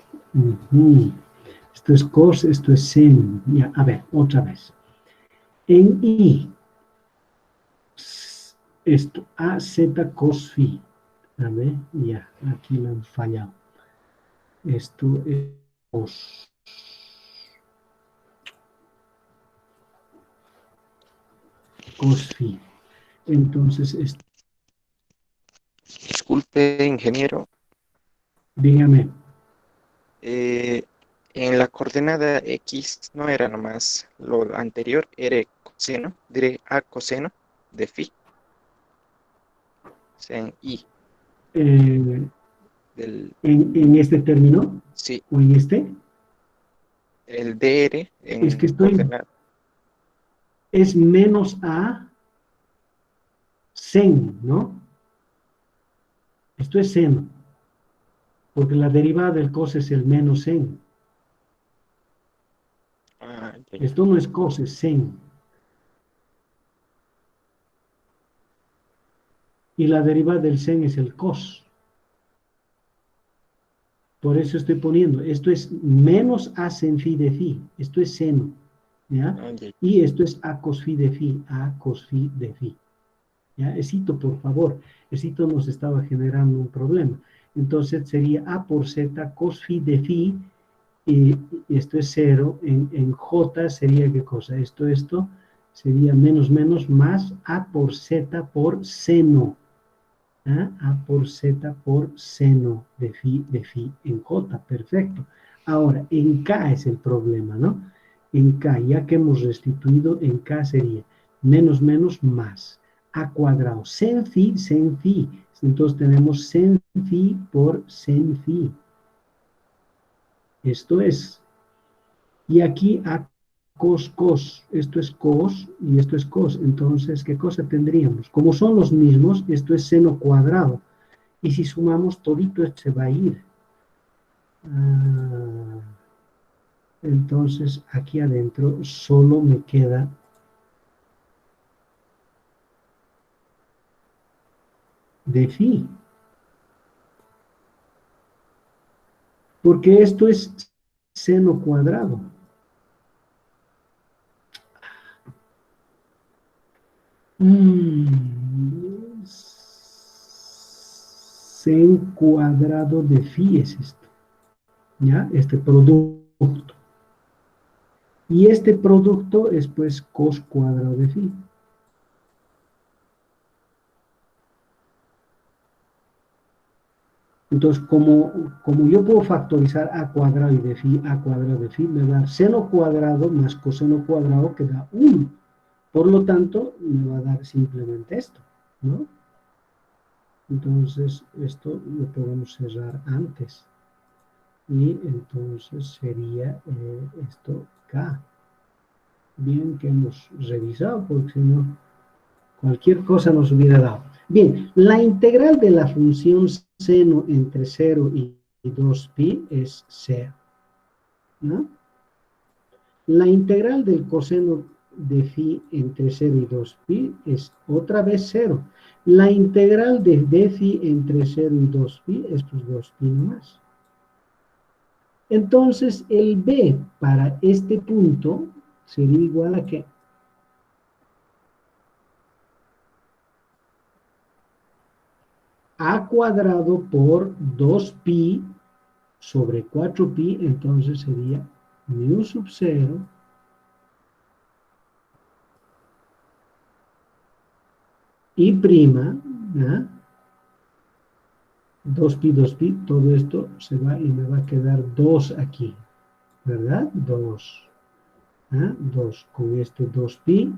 Esto es cos, esto es sen. Ya, a ver, otra vez. En I, esto, A, Z, cos phi. A ver, ya, aquí me han fallado. Esto es cos. Cos phi. Entonces, Disculpe, ingeniero. dígame. En la coordenada X no era nomás lo anterior, era coseno, diré A coseno de phi, o sea, en I Eh, del, en este término, sí, o en este, el DR es que en coordenada, es menos A sen, ¿no? Esto es seno, porque la derivada del cos es el menos sen. ya. Esto no es cos, es sen. Y la derivada del sen es el cos. Por eso estoy poniendo, esto es menos A sen phi de phi, esto es seno, ¿ya? Ya. Y esto es A cos phi de phi, A cos phi de phi. ¿Ya? Esito, por favor, Esito nos estaba generando un problema. Entonces sería A por Z cos phi de phi, y esto es 0, en J sería ¿qué cosa? Esto sería menos menos más A por Z por seno. ¿Ah? A por Z por seno de phi en J, perfecto. Ahora, en K es el problema, ¿no? En K, ya que hemos restituido, en K sería menos menos más A cuadrado, sen phi, sen phi. Entonces tenemos sen phi por sen phi. Esto es. Y aquí A cos cos, esto es cos y esto es cos. Entonces, ¿qué cosa tendríamos? Como son los mismos, esto es seno cuadrado. Y si sumamos todito, se va a ir. Entonces, aquí adentro solo me queda de phi. Porque esto es seno cuadrado. Sen cuadrado de phi es esto. ¿Ya? Este producto. Y este producto es pues cos cuadrado de phi. Entonces, como yo puedo factorizar a cuadrado y de phi, a cuadrado de phi, me va a dar seno cuadrado más coseno cuadrado que da 1. Por lo tanto, me va a dar simplemente esto, ¿no? Entonces, esto lo podemos cerrar antes. Y entonces sería esto K. Bien que hemos revisado, porque si no, cualquier cosa nos hubiera dado. Bien, la integral de la función seno entre 0 y 2pi es 0, ¿no? La integral del coseno de phi entre 0 y 2pi es otra vez 0. La integral de phi entre 0 y 2pi es pues 2pi nomás. Entonces, el b para este punto sería igual a ¿qué? A cuadrado por 2pi sobre 4pi, entonces sería mu sub 0 y prima, ¿ya? 2pi, todo esto se va y me va a quedar 2 aquí, ¿verdad? 2, ¿ah? 2, con este 2pi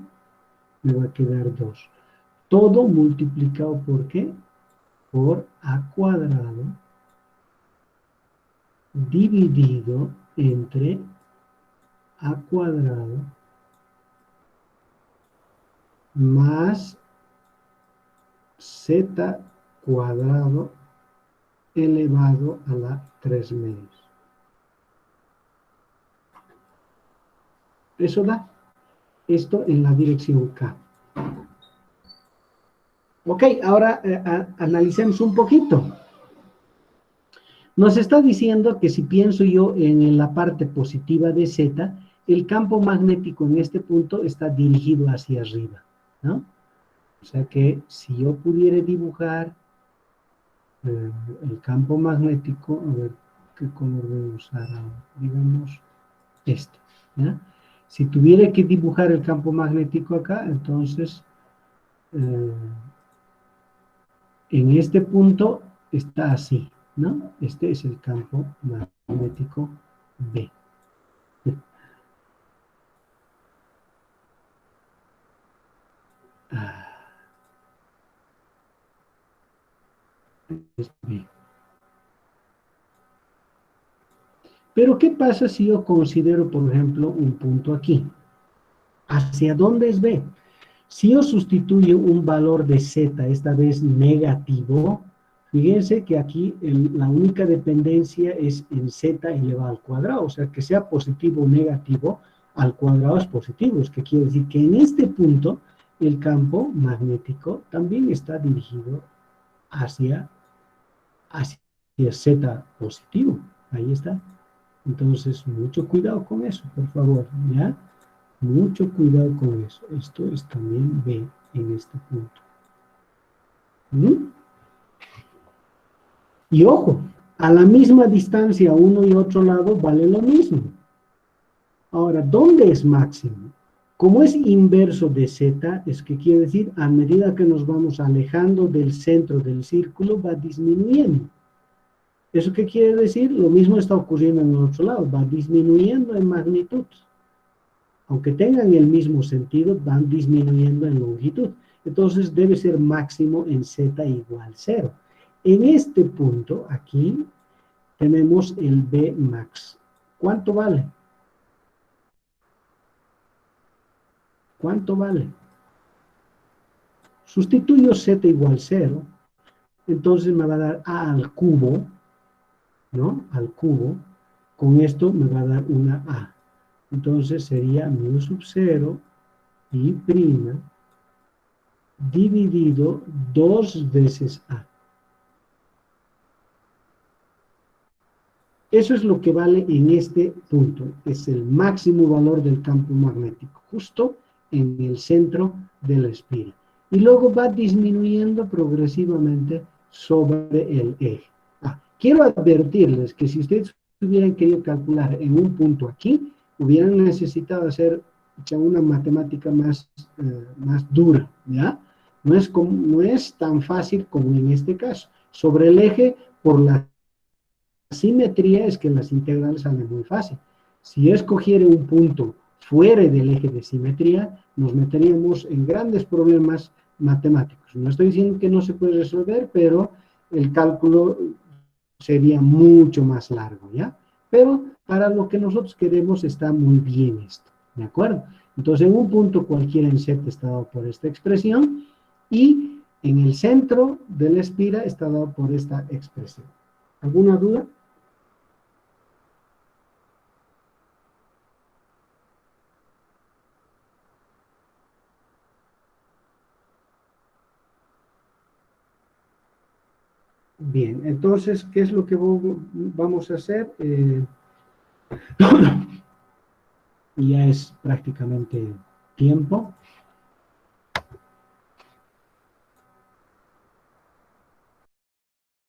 me va a quedar 2. Todo multiplicado por ¿qué? Por a cuadrado dividido entre a cuadrado más z cuadrado elevado a la 3 medios. Eso da esto en la dirección K. Ok, ahora analicemos un poquito. Nos está diciendo que si pienso yo en la parte positiva de Z, el campo magnético en este punto está dirigido hacia arriba, ¿no? O sea que si yo pudiera dibujar el campo magnético, a ver qué color voy a usar ahora, digamos este, ¿ya? Si tuviera que dibujar el campo magnético acá, entonces en este punto está así, ¿no? Este es el campo magnético B. Es B. Pero ¿qué pasa si yo considero, por ejemplo, un punto aquí? ¿Hacia dónde es B? Si yo sustituyo un valor de Z, esta vez negativo, fíjense que aquí la única dependencia es en Z elevado al cuadrado, o sea, que sea positivo o negativo, al cuadrado es positivo, es que quiere decir que en este punto el campo magnético también está dirigido hacia Z positivo, ahí está. Entonces, mucho cuidado con eso, por favor, ¿ya? Mucho cuidado con eso. Esto es también B en este punto. ¿Mm? Y ojo, a la misma distancia, uno y otro lado, vale lo mismo. Ahora, ¿dónde es máximo? Como es inverso de Z, es que quiere decir, a medida que nos vamos alejando del centro del círculo, va disminuyendo. ¿Eso qué quiere decir? Lo mismo está ocurriendo en el otro lado, va disminuyendo en magnitud. Aunque tengan el mismo sentido, van disminuyendo en longitud. Entonces debe ser máximo en Z igual 0. En este punto, aquí, tenemos el B max. ¿Cuánto vale? ¿Cuánto vale? Sustituyo Z igual 0, entonces me va a dar A al cubo, ¿no? Al cubo. Con esto me va a dar una A. Entonces sería mu sub 0 y prima dividido 2 veces A. Eso es lo que vale en este punto. Es el máximo valor del campo magnético, justo en el centro de la espiral. Y luego va disminuyendo progresivamente sobre el eje. Quiero advertirles que si ustedes hubieran querido calcular en un punto aquí, hubieran necesitado hacer una matemática más dura, ¿ya? No es tan fácil como en este caso. Sobre el eje, por la simetría, es que las integrales salen muy fácil. Si yo escogiera un punto fuera del eje de simetría, nos meteríamos en grandes problemas matemáticos. No estoy diciendo que no se puede resolver, pero el cálculo sería mucho más largo, ¿ya? Pero para lo que nosotros queremos está muy bien esto, ¿de acuerdo? Entonces, en un punto cualquiera en Z está dado por esta expresión y en el centro de la espira está dado por esta expresión. ¿Alguna duda? Bien, entonces, ¿qué es lo que vamos a hacer? Ya es prácticamente tiempo.